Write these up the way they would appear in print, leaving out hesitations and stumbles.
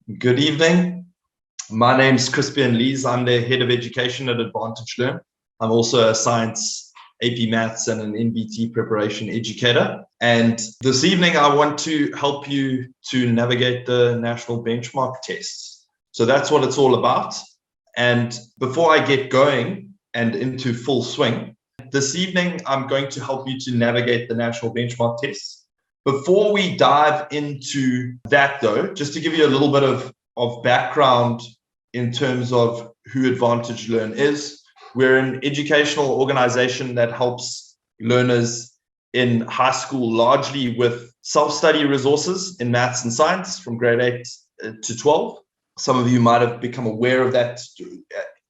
Good evening. My name's Crispian Lees. I'm the Head of Education at Advantage Learn. I'm also a Science, AP Maths, and an NBT preparation educator. And this evening, I want to help you to navigate the national benchmark tests. So that's what it's all about. And before I get going and into full swing, this evening, I'm going to help you to navigate the national benchmark tests. Before we dive into that, though, just to give you a little bit of background in terms of who Advantage Learn is, we're an educational organization that helps learners in high school largely with self-study resources in maths and science from grade 8 to 12. Some of you might have become aware of that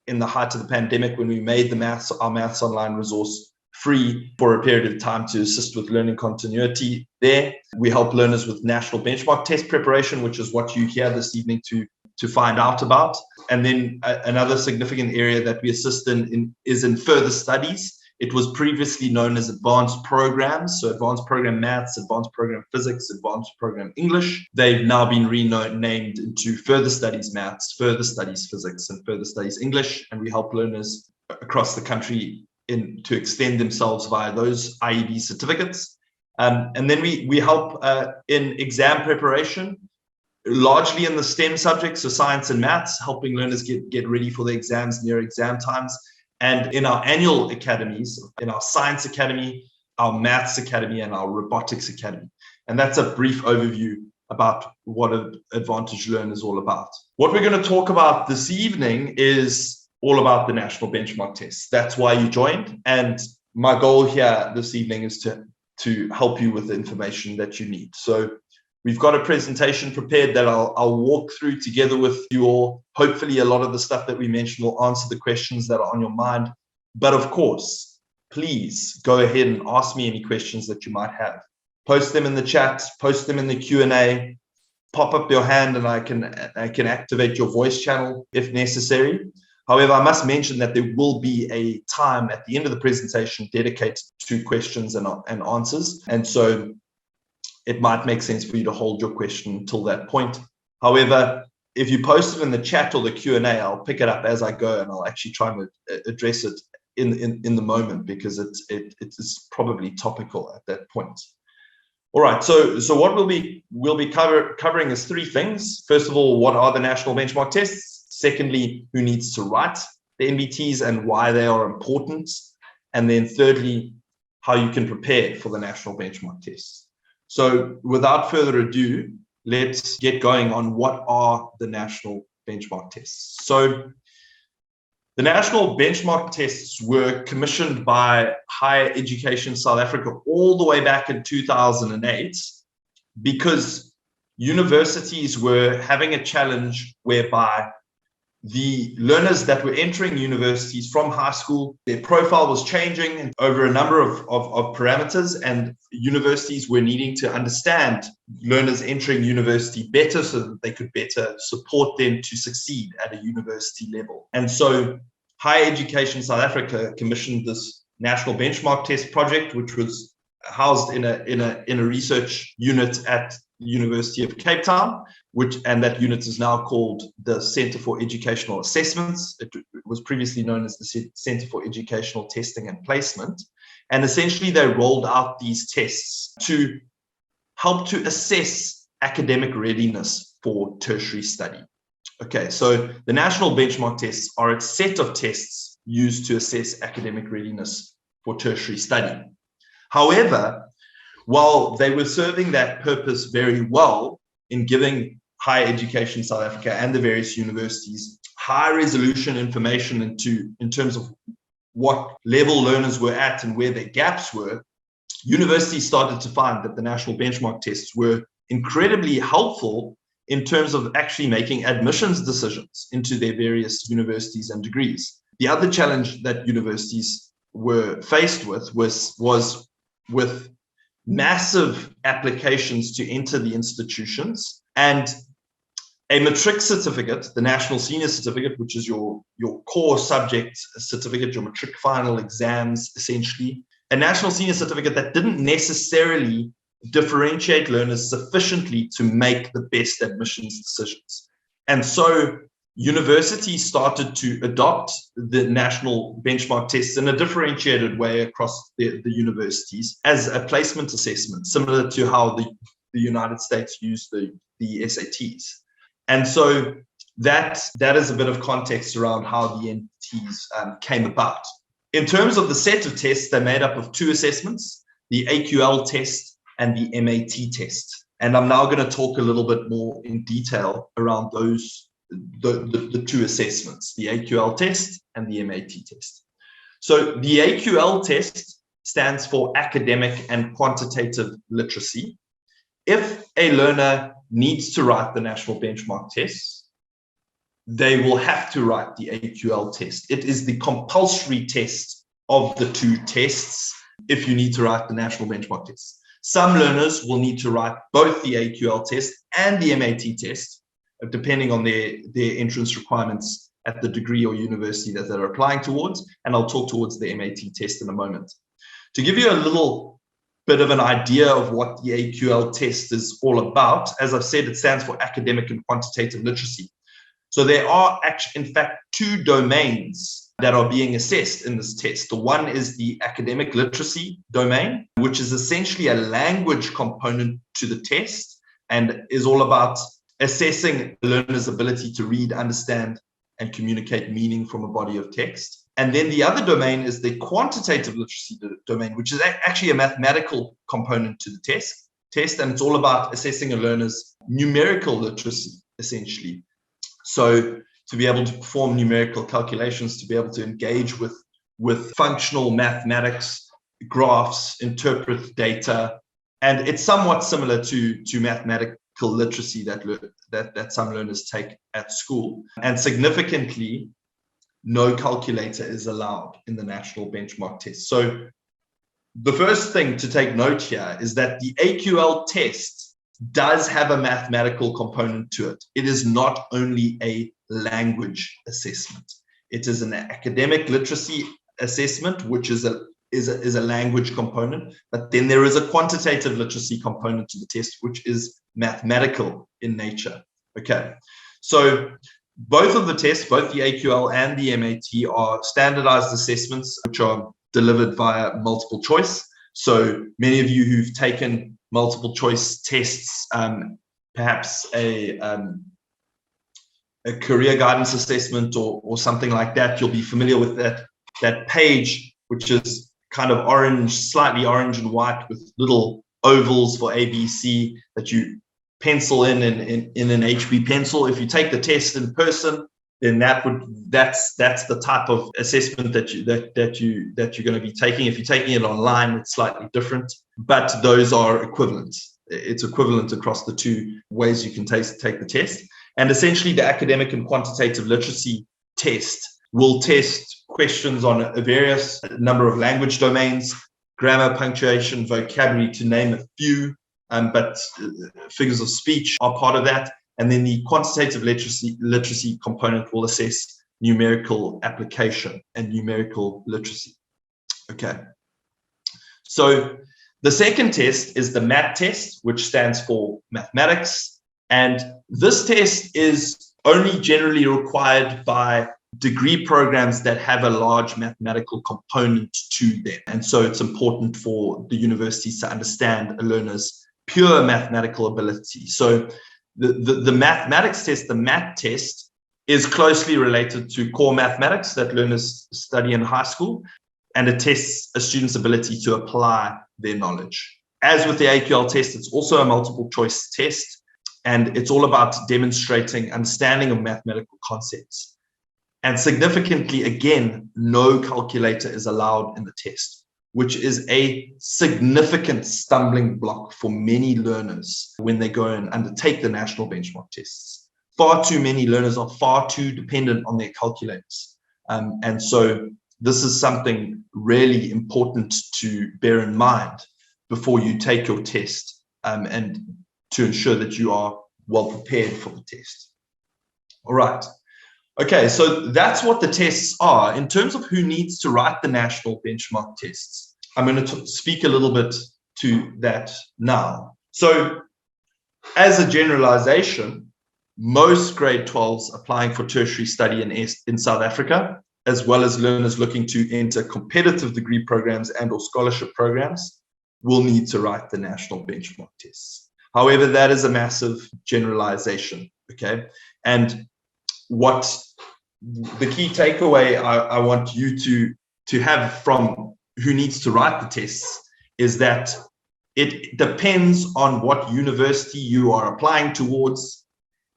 in the height of the pandemic when we made our maths online resource free for a period of time to assist with learning continuity there. We help learners with national benchmark test preparation, which is what you hear this evening to find out about. And then another significant area that we assist in is in further studies. It was previously known as advanced programs, so advanced program maths, advanced program physics, advanced program English. They've now been renamed into further studies maths, further studies physics, and further studies English. And we help learners across the country to extend themselves via those IEB certificates. And then we help in exam preparation, largely in the STEM subjects, so science and maths, helping learners get ready for the exams near exam times. And in our annual academies, in our science academy, our maths academy, and our robotics academy. And that's a brief overview about what Advantage Learn is all about. What we're going to talk about this evening is all about the national benchmark tests. That's why you joined. And my goal here this evening is to help you with the information that you need. So we've got a presentation prepared that I'll walk through together with you all. Hopefully a lot of the stuff that we mentioned will answer the questions that are on your mind. But of course, please go ahead and ask me any questions that you might have. Post them in the chat, post them in the Q&A, pop up your hand and I can activate your voice channel if necessary. However, I must mention that there will be a time at the end of the presentation dedicated to questions and answers. And so it might make sense for you to hold your question until that point. However, if you post it in the chat or the Q&A, I'll pick it up as I go and I'll actually try and address it in the moment because it is probably topical at that point. All right, so what we'll be covering is three things. First of all, what are the national benchmark tests? Secondly, who needs to write the NBTs and why they are important? And then thirdly, how you can prepare for the national benchmark tests. So without further ado, let's get going on what are the national benchmark tests. So the national benchmark tests were commissioned by Higher Education South Africa all the way back in 2008 because universities were having a challenge whereby the learners that were entering universities from high school, their profile was changing over a number of parameters, and universities were needing to understand learners entering university better so that they could better support them to succeed at a university level. And so Higher Education South Africa commissioned this national benchmark test project, which was housed in a research unit at the University of Cape Town, and that unit is now called the Centre for Educational Assessments. It was previously known as the Centre for Educational Testing and Placement. And essentially they rolled out these tests to help to assess academic readiness for tertiary study. Okay, so the national benchmark tests are a set of tests used to assess academic readiness for tertiary study. However, while they were serving that purpose very well in giving Higher Education South Africa and the various universities high resolution information in terms of what level learners were at and where their gaps were, universities started to find that the national benchmark tests were incredibly helpful in terms of actually making admissions decisions into their various universities and degrees. The other challenge that universities were faced with was with massive applications to enter the institutions, and a matric certificate, the National Senior Certificate, which is your core subject certificate, your matric final exams, essentially, a National Senior Certificate that didn't necessarily differentiate learners sufficiently to make the best admissions decisions. And so universities started to adopt the national benchmark tests in a differentiated way across the universities as a placement assessment, similar to how the United States used the SATs. And so that is a bit of context around how the NBTs came about. In terms of the set of tests, they're made up of two assessments, the AQL test and the MAT test. And I'm now going to talk a little bit more in detail around those, the two assessments, the AQL test and the MAT test. So the AQL test stands for academic and quantitative literacy. If a learner needs to write the national benchmark tests, they will have to write the AQL test. It is the compulsory test of the two tests if you need to write the national benchmark test. Some learners will need to write both the AQL test and the MAT test, depending on their entrance requirements at the degree or university that they're applying towards. And I'll talk towards the MAT test in a moment. To give you a little bit of an idea of what the AQL test is all about, as I've said, it stands for academic and quantitative literacy. So there are actually, in fact, two domains that are being assessed in this test. The one is the academic literacy domain, which is essentially a language component to the test and is all about assessing learners' ability to read, understand, and communicate meaning from a body of text. And then the other domain is the quantitative literacy domain, which is actually a mathematical component to the test, and it's all about assessing a learner's numerical literacy, essentially. So to be able to perform numerical calculations, to be able to engage with functional mathematics, graphs, interpret data, and it's somewhat similar to mathematical literacy that some learners take at school. And significantly, no calculator is allowed in the national benchmark test. So the first thing to take note here is that the AQL test does have a mathematical component to it. It is not only a language assessment. It is an academic literacy assessment, which is a language component, but then there is a quantitative literacy component to the test, which is mathematical in nature. Okay, so both of the tests, both the AQL and the MAT, are standardized assessments which are delivered via multiple choice. So many of you who've taken multiple choice tests, perhaps a career guidance assessment or something like that, you'll be familiar with that page, which is kind of orange, slightly orange and white with little ovals for ABC that you pencil in an HB pencil. If you take the test in person, then that's the type of assessment that you're going to be taking. If you're taking it online, it's slightly different, but those are equivalent. It's equivalent across the two ways you can take the test. And essentially, the academic and quantitative literacy test will test questions on a various number of language domains, grammar, punctuation, vocabulary, to name a few, but figures of speech are part of that. And then the quantitative literacy component will assess numerical application and numerical literacy. Okay. So the second test is the MAT test, which stands for mathematics. And this test is only generally required by degree programs that have a large mathematical component to them. And so it's important for the universities to understand a learner's pure mathematical ability. So the mathematics test, the MAT test, is closely related to core mathematics that learners study in high school, and it tests a student's ability to apply their knowledge. As with the AQL test, it's also a multiple choice test, and it's all about demonstrating understanding of mathematical concepts. And significantly, again, no calculator is allowed in the test, which is a significant stumbling block for many learners when they go and undertake the national benchmark tests. Far too many learners are far too dependent on their calculators. And so this is something really important to bear in mind before you take your test, and to ensure that you are well prepared for the test. All right. Okay, so that's what the tests are. In terms of who needs to write the national benchmark tests, I'm going to speak a little bit to that now. So as a generalization, most grade 12s applying for tertiary study in South Africa, as well as learners looking to enter competitive degree programs and or scholarship programs, will need to write the national benchmark tests. However, that is a massive generalization, okay? And what the key takeaway I want you to have from who needs to write the tests is that it depends on what university you are applying towards,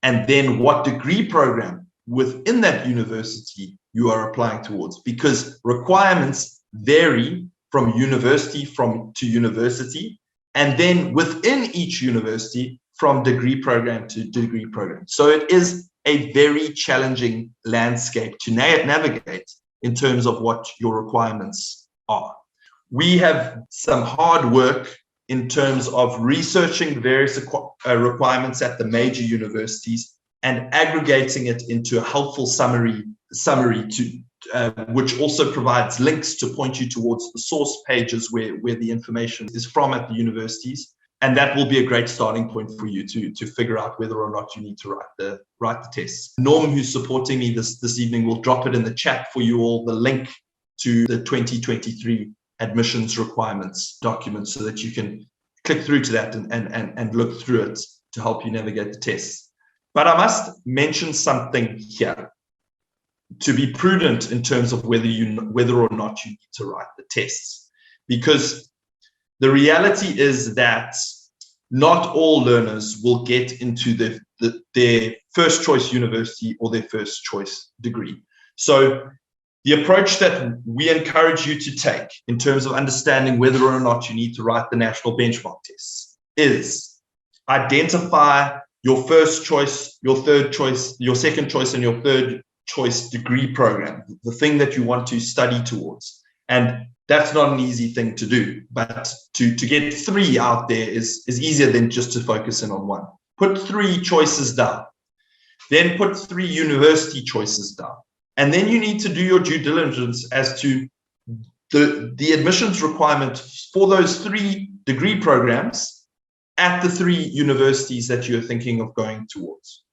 and then what degree program within that university you are applying towards, because requirements vary from university to university, and then within each university from degree program to degree program. So it is a very challenging landscape to navigate in terms of what your requirements are. We have some hard work in terms of researching various requirements at the major universities and aggregating it into a helpful summary to which also provides links to point you towards the source pages where the information is from at the universities. And that will be a great starting point for you to figure out whether or not you need to write the tests. Norm, who's supporting me this evening, will drop it in the chat for you all, the link to the 2023 admissions requirements document, so that you can click through to that and look through it to help you navigate the tests. But I must mention something here to be prudent in terms of whether or not you need to write the tests, because the reality is that not all learners will get into their first choice university or their first choice degree. So the approach that we encourage you to take in terms of understanding whether or not you need to write the national benchmark tests is identify your first choice, your third choice, your second choice, and your third choice degree program, the thing that you want to study towards. And that's not an easy thing to do, but to get three out there is easier than just to focus in on one. Put three choices down, then put three university choices down. And then you need to do your due diligence as to the admissions requirement for those three degree programs at the three universities that you're thinking of going towards.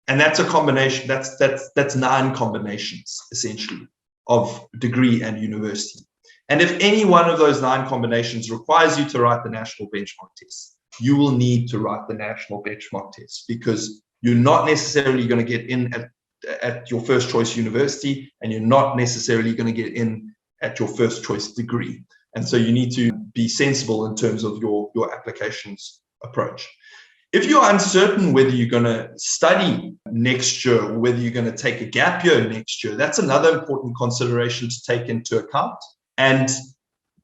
And that's a combination, that's 9 combinations essentially of degree and university. And if any one of those 9 combinations requires you to write the national benchmark test, you will need to write the national benchmark test, because you're not necessarily going to get in at your first choice university, and you're not necessarily going to get in at your first choice degree. And so you need to be sensible in terms of your applications approach. If you're uncertain whether you're going to study next year or whether you're going to take a gap year next year, that's another important consideration to take into account. And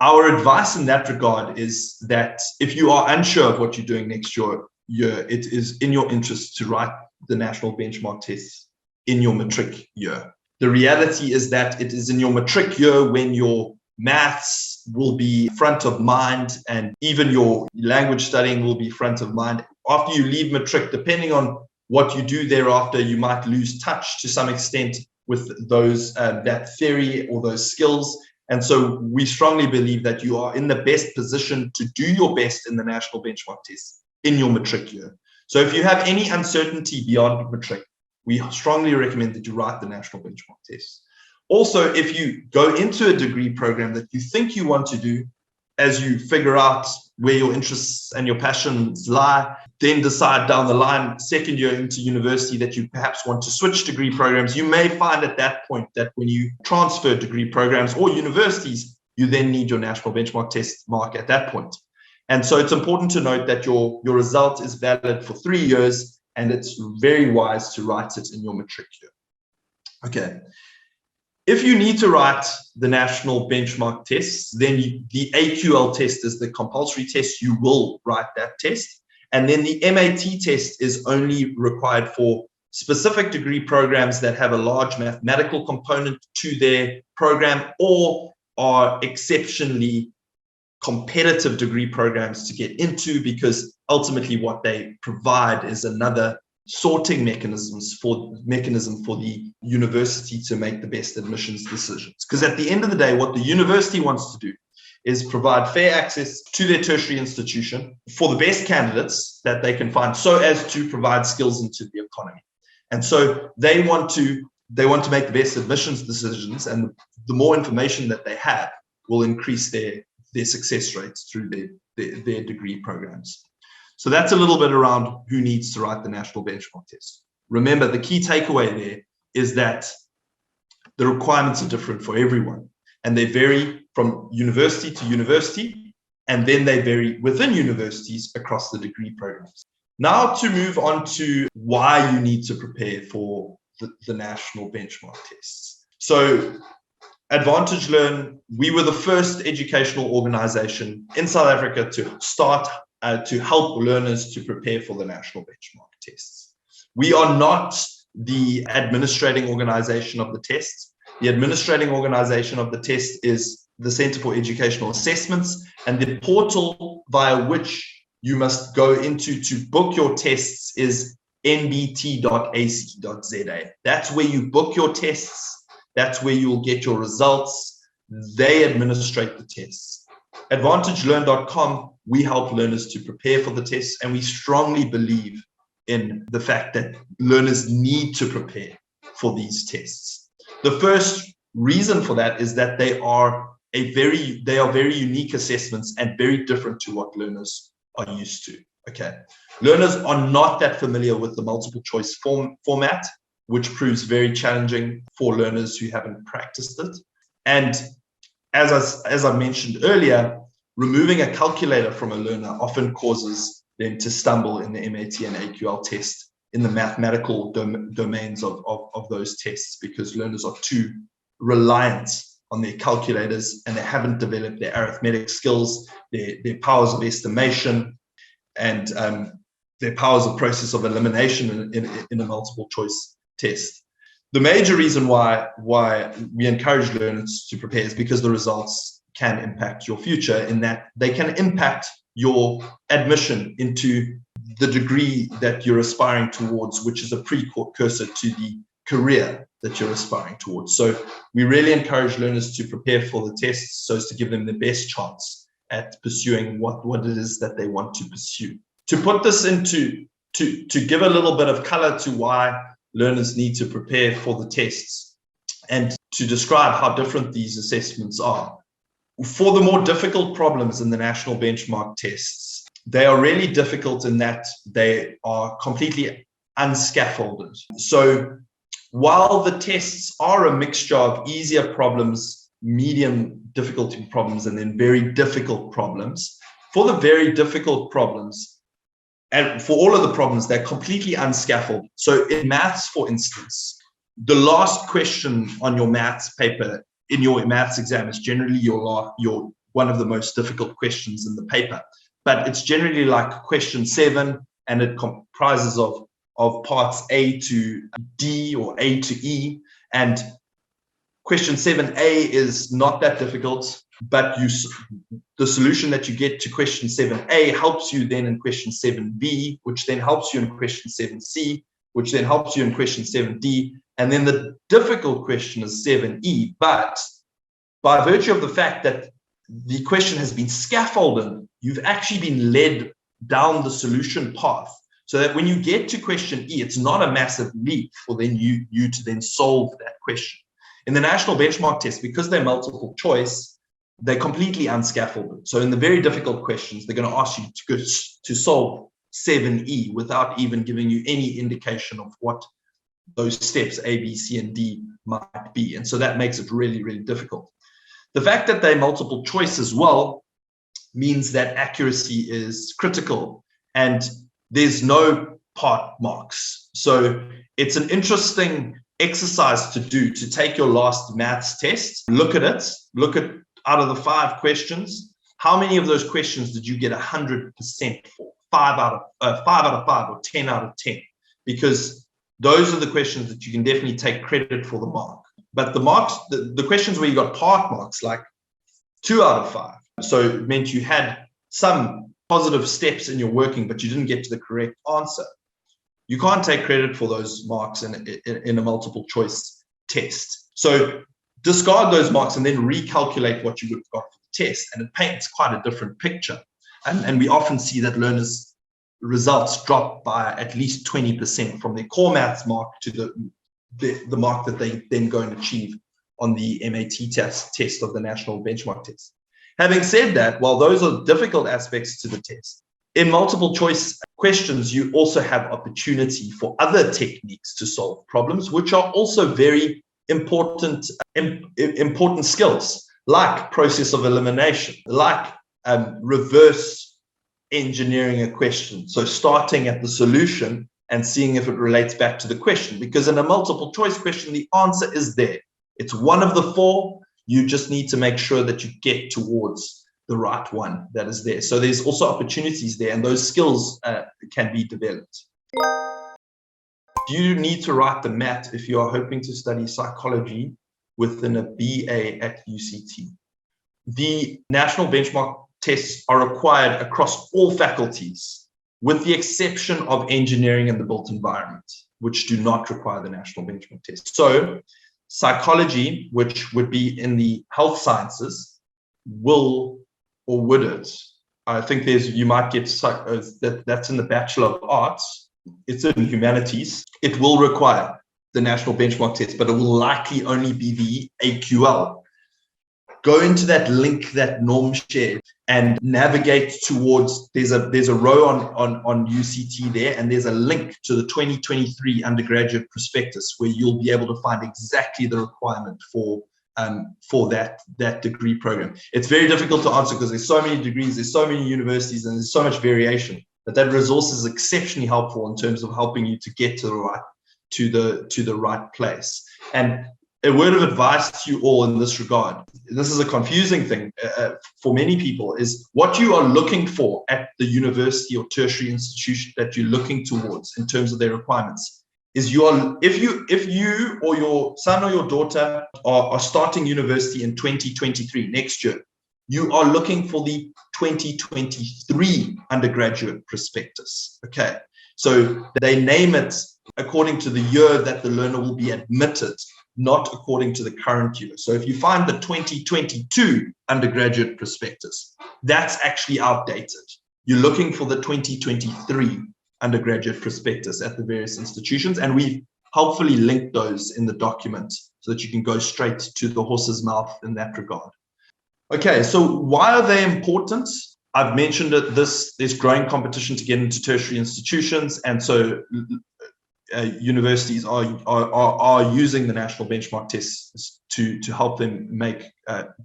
our advice in that regard is that if you are unsure of what you're doing next year, it is in your interest to write the national benchmark tests in your matric year. The reality is that it is in your matric year when your maths will be front of mind, and even your language studying will be front of mind. After you leave matric, depending on what you do thereafter, you might lose touch to some extent with those that theory or those skills. And so we strongly believe that you are in the best position to do your best in the national benchmark test in your matric year. So if you have any uncertainty beyond matric, we strongly recommend that you write the national benchmark test. Also, if you go into a degree program that you think you want to do, as you figure out where your interests and your passions lie, then decide down the line, second year into university, that you perhaps want to switch degree programs, you may find at that point that when you transfer degree programs or universities, you then need your national benchmark test mark at that point. And so it's important to note that your result is valid for 3 years, and it's very wise to write it in your matric year. Okay. If you need to write the national benchmark tests, then the AQL test is the compulsory test. You will write that test. And then the MAT test is only required for specific degree programs that have a large mathematical component to their program, or are exceptionally competitive degree programs to get into, because ultimately what they provide is another sorting mechanism for the university to make the best admissions decisions. Because at the end of the day, what the university wants to do is provide fair access to their tertiary institution for the best candidates that they can find, so as to provide skills into the economy. And so they want to make the best admissions decisions, and the more information that they have will increase their success rates through their degree programs. So that's a little bit around who needs to write the national benchmark test. Remember, the key takeaway there is that the requirements are different for everyone, and they vary from university to university, and then they vary within universities across the degree programs. Now to move on to why you need to prepare for the national benchmark tests. So Advantage Learn, we were the first educational organization in South Africa to start to help learners to prepare for the national benchmark tests. We are not the administrating organization of the tests. The administrating organization of the test is the Center for Educational Assessments, and the portal via which you must go into to book your tests is nbt.ac.za. That's where you book your tests. That's where you'll get your results. They administrate the tests. AdvantageLearn.com, we help learners to prepare for the tests, and we strongly believe in the fact that learners need to prepare for these tests. The first reason for that is that they are very unique assessments and very different to what learners are used to. Okay, learners are not that familiar with the multiple choice format, which proves very challenging for learners who haven't practiced it. And as I mentioned earlier, removing a calculator from a learner often causes them to stumble in the MAT and AQL test in the mathematical domains of those tests, because learners are too reliant on their calculators and they haven't developed their arithmetic skills, their powers of estimation, and their powers of process of elimination in a multiple choice test. The major reason why we encourage learners to prepare is because the results can impact your future, in that they can impact your admission into the degree that you're aspiring towards, which is a precursor to the career that you're aspiring towards. So we really encourage learners to prepare for the tests so as to give them the best chance at pursuing what it is that they want to pursue. To put this to give a little bit of color to why learners need to prepare for the tests, and to describe how different these assessments are. For the more difficult problems in the national benchmark tests, they are really difficult in that they are completely unscaffolded. So while the tests are a mixture of easier problems, medium difficulty problems, and then very difficult problems, for the very difficult problems, and for all of the problems, they're completely unscaffolded. So in maths, for instance, the last question on your maths paper in your maths exam is generally your one of the most difficult questions in the paper. But it's generally like question 7, and it comprises of parts A to D or A to E. And question 7A is not that difficult, but the solution that you get to question 7A helps you then in question 7B, which then helps you in question 7C, which then helps you in question 7D. And then the difficult question is 7E. But by virtue of the fact that the question has been scaffolded, you've actually been led down the solution path, so that when you get to question E, it's not a massive leap for then you to then solve that question. In the national benchmark test, because they're multiple choice, they're completely unscaffolded. So in the very difficult questions, they're going to ask you to solve 7E without even giving you any indication of what those steps A, B, C, and D might be. And so that makes it really, really difficult. The fact that they're multiple choice as well means that accuracy is critical, and there's no part marks. So it's an interesting exercise to do, to take your last maths test, look at it, look at out of the 5 questions, how many of those questions did you get 100% for? 5 out of 5 or 10 out of 10, because those are the questions that you can definitely take credit for the mark. But the marks, the questions where you got part marks, like 2 out of 5, so it meant you had some positive steps in your working, but you didn't get to the correct answer. You can't take credit for those marks in a multiple choice test. So discard those marks and then recalculate what you would have got for the test, and it paints quite a different picture. And we often see that learners results drop by at least 20% from their core maths mark to the mark that they then go and achieve on the MAT test of the national benchmark test. Having said that, while those are difficult aspects to the test, in multiple choice questions, you also have opportunity for other techniques to solve problems, which are also very important skills, like process of elimination, like reverse engineering a question. So starting at the solution and seeing if it relates back to the question, because in a multiple choice question, the answer is there. It's one of the four. You just need to make sure that you get towards the right one that is there. So there's also opportunities there, and those skills can be developed. Do you need to write the MAT if you are hoping to study psychology within a BA at UCT? The national benchmark tests are required across all faculties, with the exception of engineering and the built environment, which do not require the national benchmark test. So psychology, which would be in the health sciences, will or would it? I think you might get that's in the Bachelor of Arts. It's in humanities. It will require the national benchmark test, but it will likely only be the AQL. Go into that link that Norm shared and navigate towards, there's a row on UCT there, and there's a link to the 2023 undergraduate prospectus where you'll be able to find exactly the requirement for that degree program. It's very difficult to answer because there's so many degrees, there's so many universities, and there's so much variation, but that resource is exceptionally helpful in terms of helping you to get to the right place. And a word of advice to you all in this regard, this is a confusing thing for many people, is what you are looking for at the university or tertiary institution that you're looking towards in terms of their requirements is if you or your son or your daughter are starting university in 2023, next year, you are looking for the 2023 undergraduate prospectus. Okay, so they name it according to the year that the learner will be admitted, not according to the current year. So if you find the 2022 undergraduate prospectus, that's actually outdated. You're looking for the 2023 undergraduate prospectus at the various institutions, and we've helpfully linked those in the document so that you can go straight to the horse's mouth in that regard. Okay, so why are they important? I've mentioned it, there's growing competition to get into tertiary institutions, and so universities are using the national benchmark tests to help them make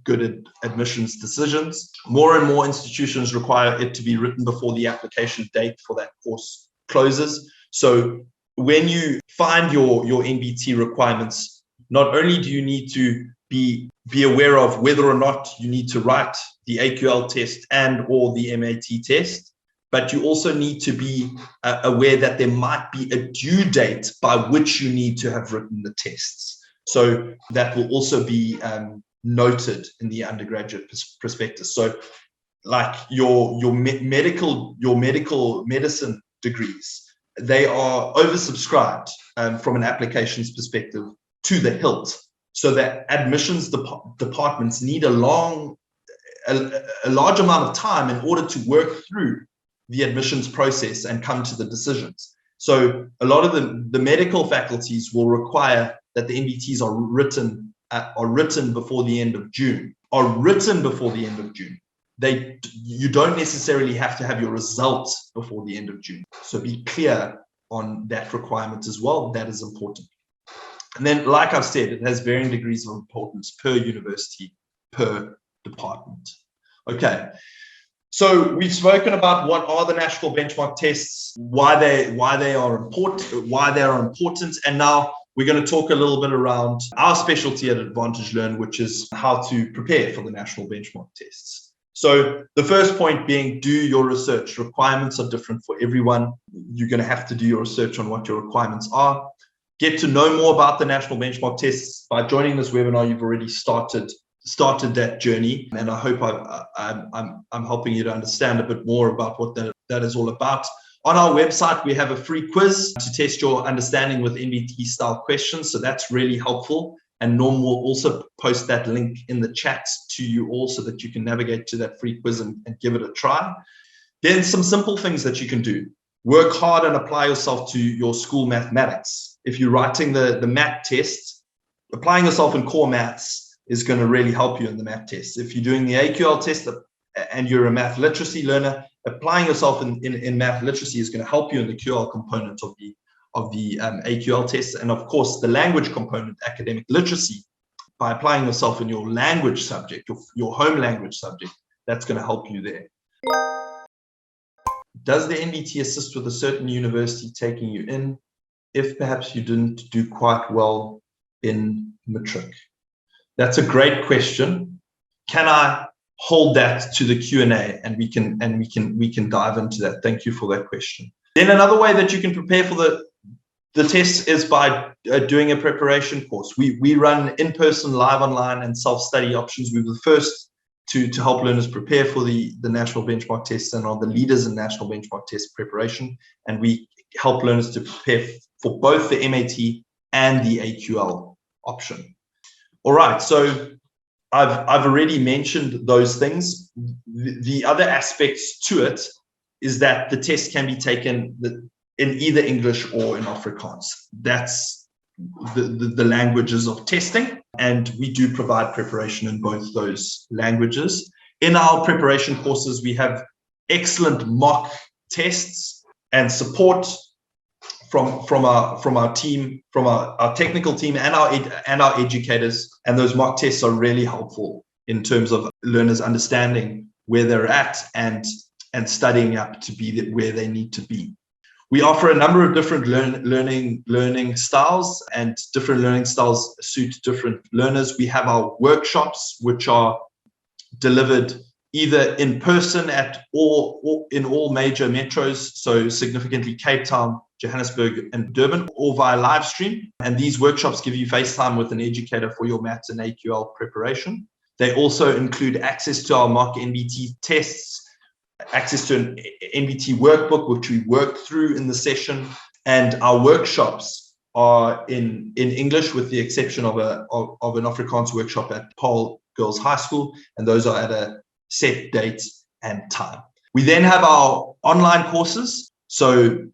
good admissions decisions. More and more institutions require it to be written before the application date for that course closes. So when you find your NBT requirements, not only do you need to be aware of whether or not you need to write the AQL test and or the MAT test, but you also need to be aware that there might be a due date by which you need to have written the tests. So that will also be noted in the undergraduate prospectus. So like your medical medicine degrees, they are oversubscribed from an applications perspective to the hilt. So that admissions departments need a large amount of time in order to work through the admissions process and come to the decisions. So a lot of the medical faculties will require that the NBTs are written before the end of June. You don't necessarily have to have your results before the end of June. So be clear on that requirement as well. That is important. And then, like I've said, it has varying degrees of importance per university, per department. Okay. So we've spoken about what are the national benchmark tests, why they are important, and now we're going to talk a little bit around our specialty at Advantage Learn, which is how to prepare for the national benchmark tests. So the first point being, do your research. Requirements are different for everyone. You're going to have to do your research on what your requirements are. Get to know more about the national benchmark tests. By joining this webinar, you've already started that journey, and I hope I'm helping you to understand a bit more about what that is all about. On our website, we have a free quiz to test your understanding with NBT style questions, so that's really helpful, and Norm will also post that link in the chat to you all so that you can navigate to that free quiz and give it a try. Then some simple things that you can do. work hard and apply yourself to your school mathematics. If you're writing the math test, applying yourself in core maths is going to really help you in the math test. If you're doing the AQL test and you're a math literacy learner, applying yourself in math literacy is going to help you in the QL component of the AQL test. And of course, the language component, academic literacy, by applying yourself in your language subject, your home language subject, that's going to help you there. Does the NBT assist with a certain university taking you in if perhaps you didn't do quite well in matric? That's a great question. Can I hold that to the Q&A and we can dive into that? Thank you for that question. Then another way that you can prepare for the test is by doing a preparation course. We run in-person, live online, and self-study options. We were the first to help learners prepare for the national benchmark test and are the leaders in national benchmark test preparation. And we help learners to prepare for both the MAT and the AQL option. All right, so I've already mentioned those things. The other aspects to it is that the test can be taken in either English or in Afrikaans. That's the languages of testing, and we do provide preparation in both those languages. In our preparation courses, we have excellent mock tests and support from our team, from our technical team and our educators, and those mock tests are really helpful in terms of learners understanding where they're at and studying up to be where they need to be. We offer a number of different learning styles, and different learning styles suit different learners. We have our workshops, which are delivered either in person or in all major metros, so significantly Cape Town, Johannesburg, and Durban, or via live stream. And these workshops give you FaceTime with an educator for your maths and AQL preparation. They also include access to our mock NBT tests, access to an NBT workbook, which we work through in the session, and our workshops are in English, with the exception of an Afrikaans workshop at Paul Girls High School, and those are at a set date and time. We then have our online courses. So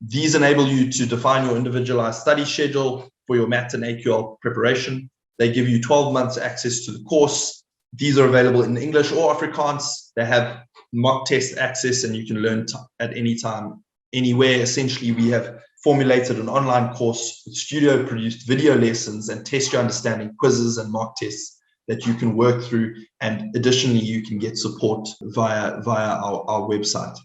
these enable you to define your individualized study schedule for your maths and AQL preparation. They give you 12 months access to the course. These are available in English or Afrikaans. They have mock test access, and you can learn at any time, anywhere. Essentially, we have formulated an online course with studio produced video lessons and test your understanding quizzes and mock tests that you can work through. And additionally, you can get support via our website.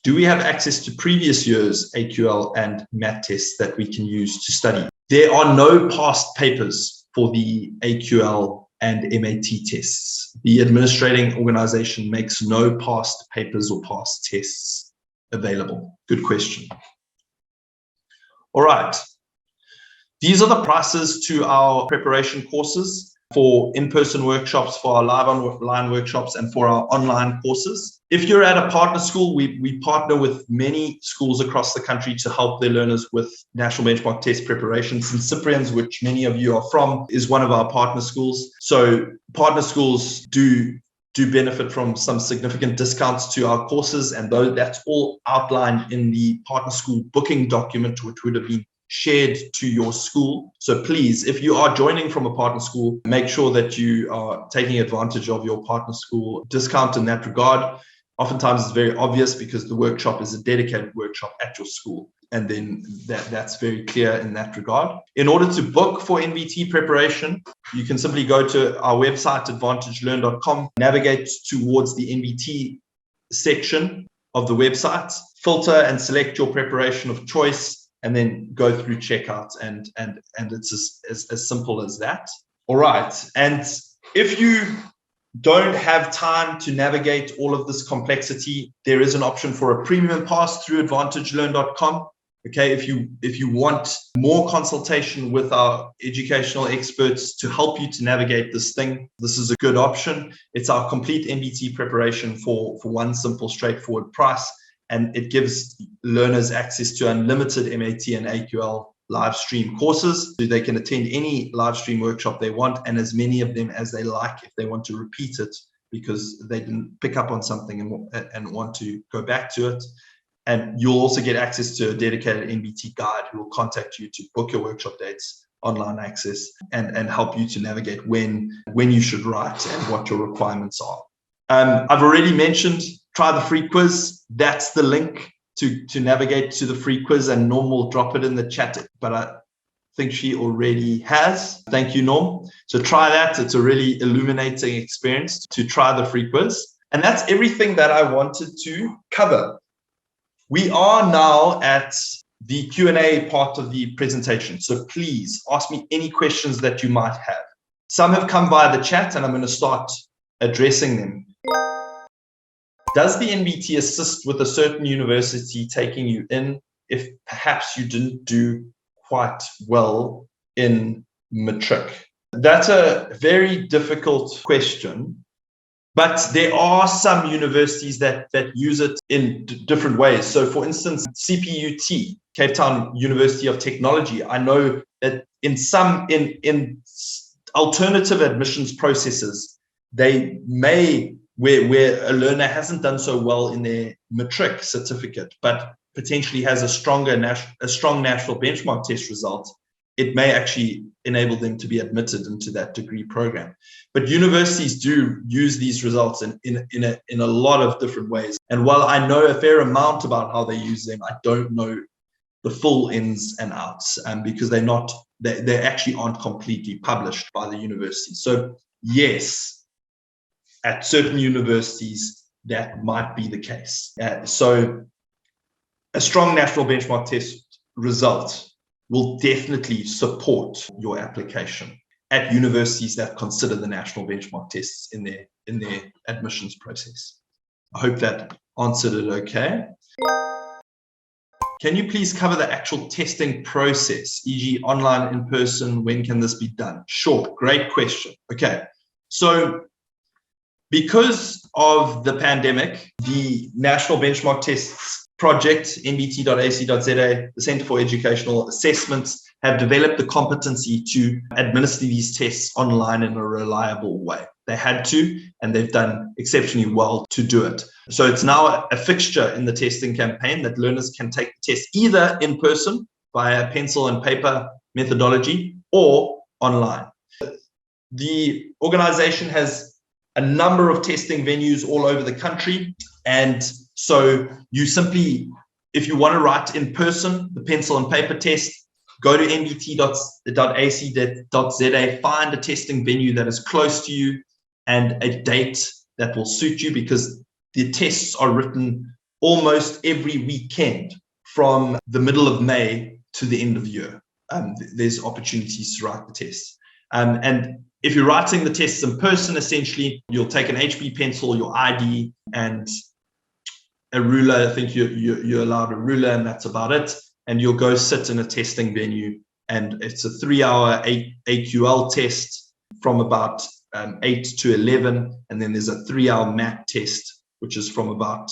Do we have access to previous years' AQL and math tests that we can use to study? There are no past papers for the AQL and MAT tests. The administrating organization makes no past papers or past tests available. Good question. All right. These are the prices to our preparation courses for in-person workshops, for our live online workshops, and for our online courses. If you're at a partner school, we partner with many schools across the country to help their learners with national benchmark test preparation. St. Cyprian's, which many of you are from, is one of our partner schools. So partner schools do benefit from some significant discounts to our courses, and that's all outlined in the partner school booking document, which would have been shared to your school. So please, if you are joining from a partner school, make sure that you are taking advantage of your partner school discount in that regard. Oftentimes it's very obvious because the workshop is a dedicated workshop at your school, and then that's very clear in that regard. In order to book for NBT preparation, you can simply go to our website, advantagelearn.com, navigate towards the NBT section of the website, filter and select your preparation of choice, and then go through checkout, and it's as simple as that. All right. And if you don't have time to navigate all of this complexity, there is an option for a premium pass through advantagelearn.com. Okay, if you want more consultation with our educational experts to help you to navigate this thing, this is a good option. It's our complete NBT preparation for one simple, straightforward price. And it gives learners access to unlimited MAT and AQL live stream courses. So they can attend any live stream workshop they want, and as many of them as they like. If they want to repeat it, because they didn't pick up on something and want to go back to it. And you'll also get access to a dedicated NBT guide who will contact you to book your workshop dates, online access, and help you to navigate when you should write and what your requirements are. I've already mentioned, try the free quiz. That's the link to navigate to the free quiz, and Norm will drop it in the chat, but I think she already has. Thank you, Norm. So try that. It's a really illuminating experience to try the free quiz. And that's everything that I wanted to cover. We are now at the Q&A part of the presentation. So please ask me any questions that you might have. Some have come via the chat, and I'm going to start addressing them. Does the NBT assist with a certain university taking you in if perhaps you didn't do quite well in matric? That's a very difficult question. But there are some universities that use it in different ways. So for instance, CPUT, Cape Town University of Technology, I know that in some in alternative admissions processes, they may, where a learner hasn't done so well in their matric certificate, but potentially has a strong national benchmark test result, it may actually enable them to be admitted into that degree program. But universities do use these results in a lot of different ways. And while I know a fair amount about how they use them, I don't know the full ins and outs, because they actually aren't completely published by the university. So yes, at certain universities, that might be the case. So a strong national benchmark test result will definitely support your application at universities that consider the national benchmark tests in their admissions process. I hope that answered it okay. Can you please cover the actual testing process, e.g. online, in person? When can this be done? Sure, great question. Okay, so because of the pandemic, the National Benchmark Tests Project, nbt.ac.za, the Center for Educational Assessments, have developed the competency to administer these tests online in a reliable way. They had to, and they've done exceptionally well to do it. So it's now a fixture in the testing campaign that learners can take the test either in person via pencil and paper methodology or online. The organization has a number of testing venues all over the country, and so you simply, if you want to write in person, the pencil and paper test, go to nbt.ac.za, find a testing venue that is close to you and a date that will suit you, because the tests are written almost every weekend from the middle of May to the end of the year. There's opportunities to write the tests. And if you're writing the tests in person, essentially, you'll take an HB pencil, your ID, and a ruler. I think you're allowed a ruler, and that's about it. And you'll go sit in a testing venue, and it's a 3-hour AQL test from about 8 to 11, and then there's a 3-hour MAT test, which is from about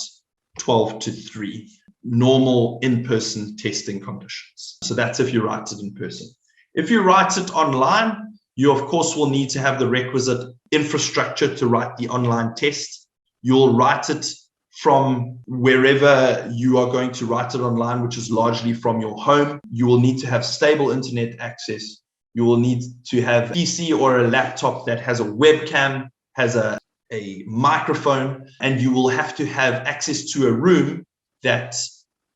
12 to 3. Normal in-person testing conditions. So that's if you write it in person. If you write it online, you of course will need to have the requisite infrastructure to write the online test. You'll write it from wherever you are going to write it online, which is largely from your home. You will need to have stable internet access. You will need to have a PC or a laptop that has a webcam, has a microphone, and you will have to have access to a room that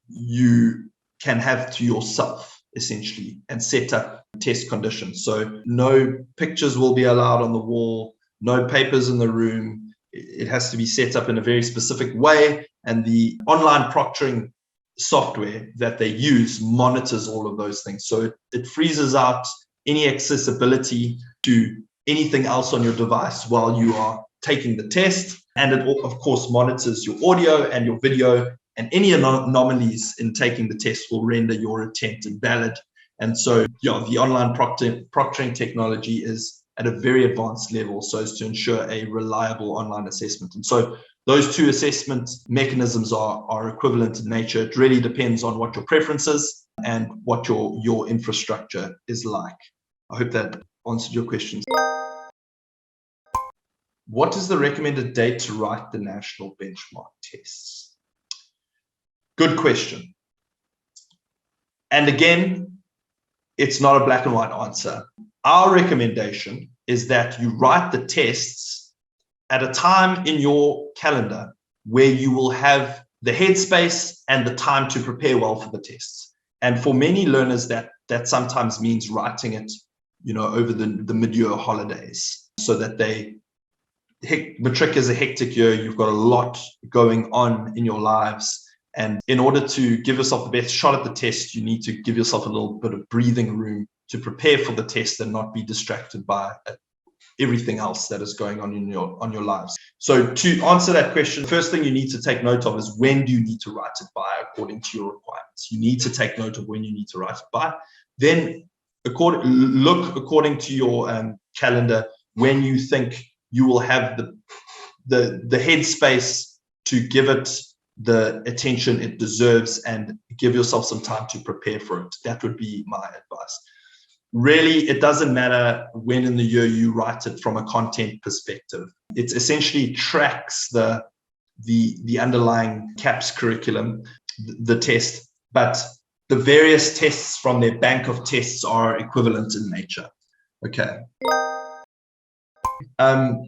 you can have to yourself, essentially, and set up test conditions. So no pictures will be allowed on the wall, no papers in the room. It has to be set up in a very specific way, and the online proctoring software that they use monitors all of those things. So it freezes out any accessibility to anything else on your device while you are taking the test, and it of course monitors your audio and your video, and any anomalies in taking the test will render your attempt invalid. And so the online proctoring technology is at a very advanced level so as to ensure a reliable online assessment. And so those two assessment mechanisms are equivalent in nature. It really depends on what your preference is and what your infrastructure is like. I hope that answered your questions. What is the recommended date to write the national benchmark tests? Good question. And again, it's not a black and white answer. Our recommendation is that you write the tests at a time in your calendar where you will have the headspace and the time to prepare well for the tests. And for many learners, that sometimes means writing it, over the mid-year holidays, so that matric is a hectic year. You've got a lot going on in your lives. And in order to give yourself the best shot at the test, you need to give yourself a little bit of breathing room to prepare for the test and not be distracted by everything else that is going on in your lives. So to answer that question, the first thing you need to take note of is, when do you need to write it by according to your requirements? You need to take note of when you need to write it by. Then look according to your calendar when you think you will have the headspace to give it the attention it deserves, and give yourself some time to prepare for it. That would be my advice. Really, it doesn't matter when in the year you write it from a content perspective. It essentially tracks the underlying CAPS curriculum, the test, but the various tests from their bank of tests are equivalent in nature. Okay.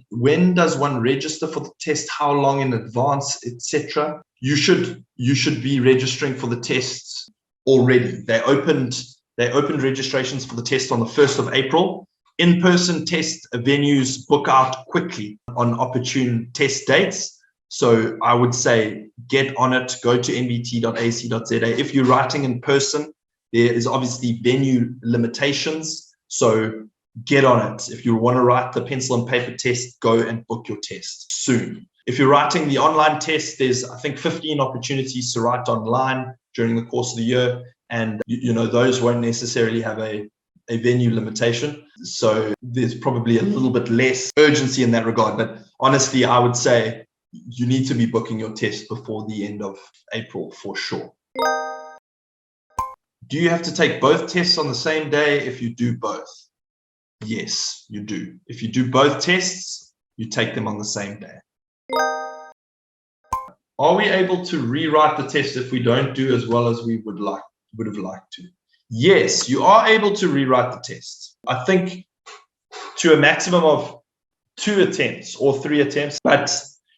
When does one register for the test? How long in advance, etc.? You should be registering for the tests already. They opened registrations for the test on the 1st of April. In-person test venues book out quickly on opportune test dates. So I would say get on it, go to nbt.ac.za. If you're writing in person, there is obviously venue limitations. So get on it. If you want to write the pencil and paper test, go and book your test soon. If you're writing the online test, there's, I think, 15 opportunities to write online during the course of the year. And, those won't necessarily have a venue limitation. So there's probably a little bit less urgency in that regard. But honestly, I would say you need to be booking your test before the end of April for sure. Do you have to take both tests on the same day if you do both? Yes, you do. If you do both tests, you take them on the same day. Are we able to rewrite the test if we don't do as well as we would have liked to? Yes, you are able to rewrite the test. I think to a maximum of 2 attempts or 3 attempts, but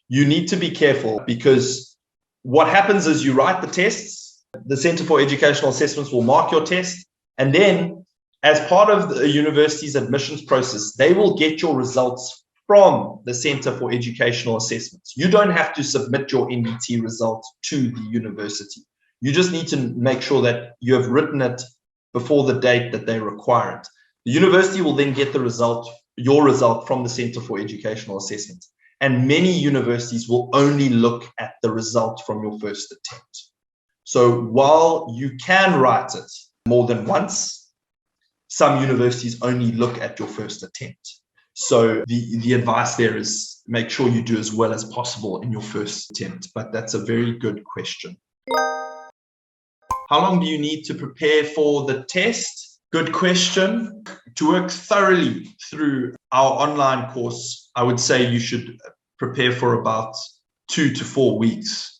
you need to be careful, because what happens is you write the tests, the Center for Educational Assessments will mark your test, and then as part of the university's admissions process, they will get your results from the Center for Educational Assessments. You don't have to submit your NBT results to the university. You just need to make sure that you have written it before the date that they require it. The university will then get your result from the Center for Educational Assessments. And many universities will only look at the result from your first attempt. So while you can write it more than once, some universities only look at your first attempt. So the advice there is make sure you do as well as possible in your first attempt. But that's a very good question. How long do you need to prepare for the test? Good question. To work thoroughly through our online course, I would say you should prepare for about 2 to 4 weeks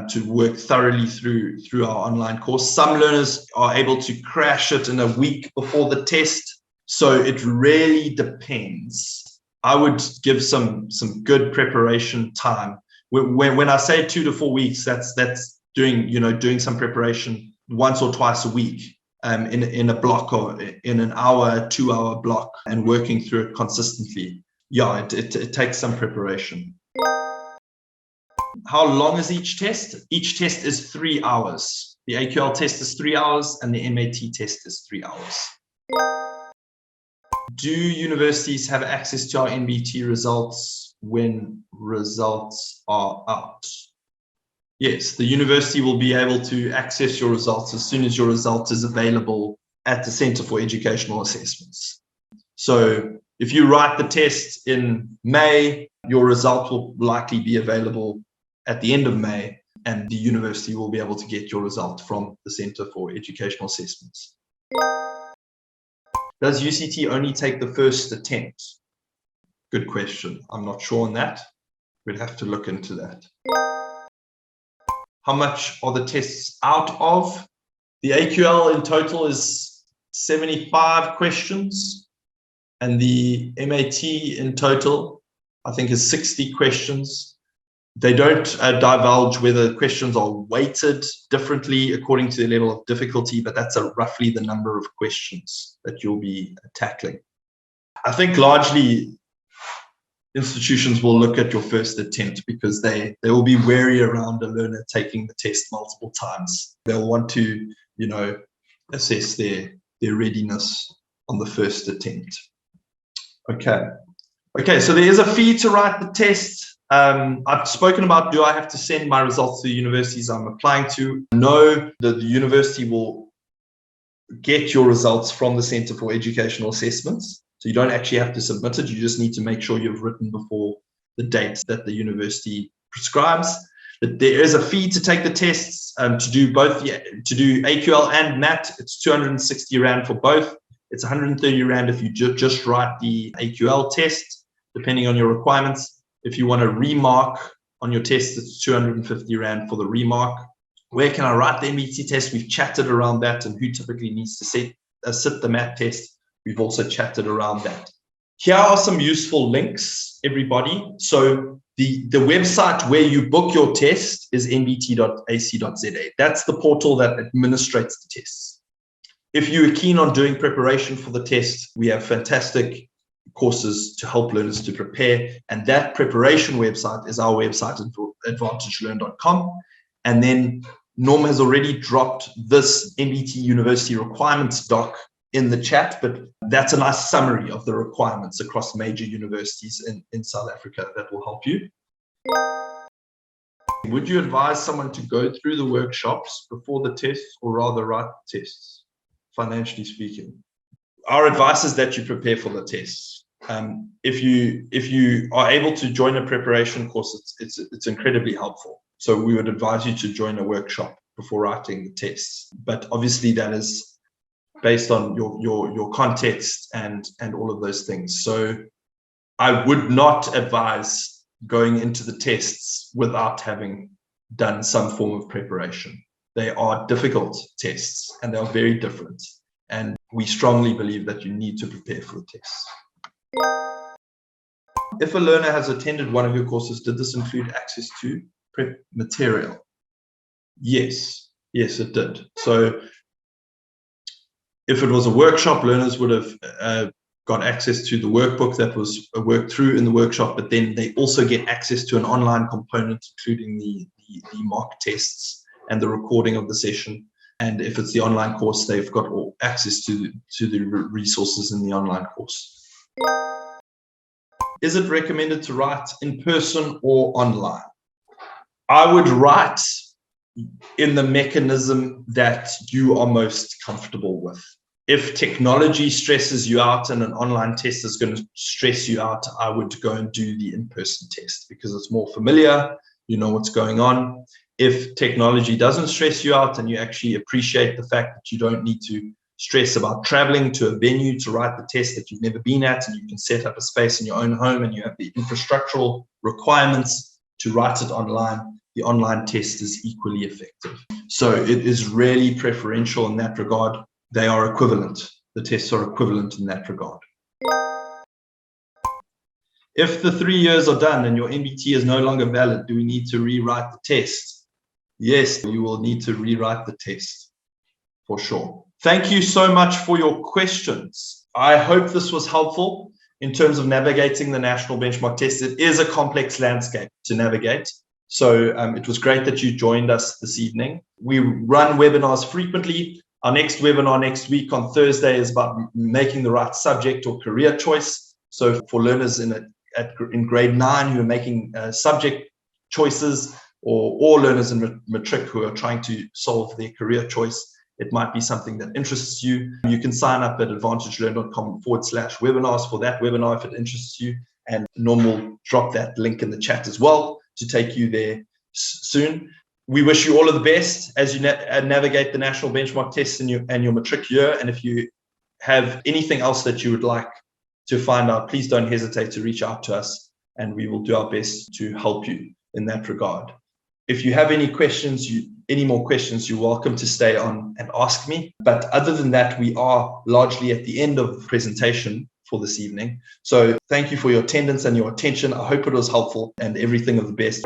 to work thoroughly through our online course. Some learners are able to crash it in a week before the test. So it really depends. I would give some good preparation time. When I say 2 to 4 weeks, that's doing some preparation once or twice a week in a block, or in an hour, 2-hour block, and working through it consistently. Yeah, it takes some preparation. How long is each test? Each test is 3 hours. The AQL test is 3 hours and the MAT test is 3 hours. Do universities have access to our NBT results when results are out? Yes, the university will be able to access your results as soon as your result is available at the Center for Educational Assessments. So if you write the test in May, your result will likely be available at the end of May, and the university will be able to get your result from the Center for Educational Assessments. Does UCT only take the first attempt? Good question. I'm not sure on that. We'd have to look into that. How much are the tests out of? The AQL in total is 75 questions, and the MAT in total, I think, is 60 questions. They don't divulge whether questions are weighted differently according to the level of difficulty, but that's roughly the number of questions that you'll be tackling. I think largely institutions will look at your first attempt because they will be wary around a learner taking the test multiple times. They'll want to, assess their readiness on the first attempt. Okay, so there is a fee to write the test. I've spoken about, do I have to send my results to the universities I'm applying to? No, the university will get your results from the Center for Educational Assessments. So you don't actually have to submit it. You just need to make sure you've written before the dates that the university prescribes. But there is a fee to take the tests, to do both, to do AQL and MAT. It's 260 Rand for both. It's 130 Rand if you just write the AQL test, depending on your requirements. If you want to remark on your test, it's 250 Rand for the remark. Where can I write the NBT test? We've chatted around that and who typically needs to sit the MAT test. We've also chatted around that. Here are some useful links, everybody. So the website where you book your test is nbt.ac.za. That's the portal that administrates the tests. If you're keen on doing preparation for the test, we have fantastic courses to help learners to prepare. And that preparation website is our website, advantagelearn.com. And then Norm has already dropped this NBT University requirements doc in the chat, but that's a nice summary of the requirements across major universities in South Africa that will help you. Would you advise someone to go through the workshops before the tests or rather write the tests, financially speaking? Our advice is that you prepare for the tests. If you are able to join a preparation course, it's incredibly helpful. So we would advise you to join a workshop before writing the tests. But obviously that is based on your context and all of those things. So I would not advise going into the tests without having done some form of preparation. They are difficult tests and they are very different. And we strongly believe that you need to prepare for the tests. If a learner has attended one of your courses, did this include access to prep material? Yes, it did. So if it was a workshop, learners would have got access to the workbook that was worked through in the workshop, but then they also get access to an online component, including the mock tests and the recording of the session. And if it's the online course, they've got access to the resources in the online course. Is it recommended to write in person or online? I would write in the mechanism that you are most comfortable with. If technology stresses you out and an online test is going to stress you out, I would go and do the in-person test because it's more familiar, you know what's going on. If technology doesn't stress you out and you actually appreciate the fact that you don't need to stress about traveling to a venue to write the test that you've never been at, and you can set up a space in your own home and you have the infrastructural requirements to write it online, the online test is equally effective. So it is really preferential in that regard. They are equivalent. The tests are equivalent in that regard. If the 3 years are done and your NBT is no longer valid, do we need to rewrite the test? Yes, you will need to rewrite the test for sure. Thank you so much for your questions. I hope this was helpful in terms of navigating the national benchmark test. It is a complex landscape to navigate. So it was great that you joined us this evening. We run webinars frequently. Our next webinar next week on Thursday is about making the right subject or career choice. So for learners in grade 9 who are making subject choices, or learners in matric who are trying to solve their career choice, it might be something that interests you. You can sign up at advantagelearn.com/webinars for that webinar if it interests you. And Norm will drop that link in the chat as well to take you there soon. We wish you all of the best as you navigate the national benchmark tests in your matric year. And if you have anything else that you would like to find out, please don't hesitate to reach out to us, and we will do our best to help you in that regard. If you have any questions, any more questions, you're welcome to stay on and ask me. But other than that, we are largely at the end of the presentation for this evening. So thank you for your attendance and your attention. I hope it was helpful, and everything of the best.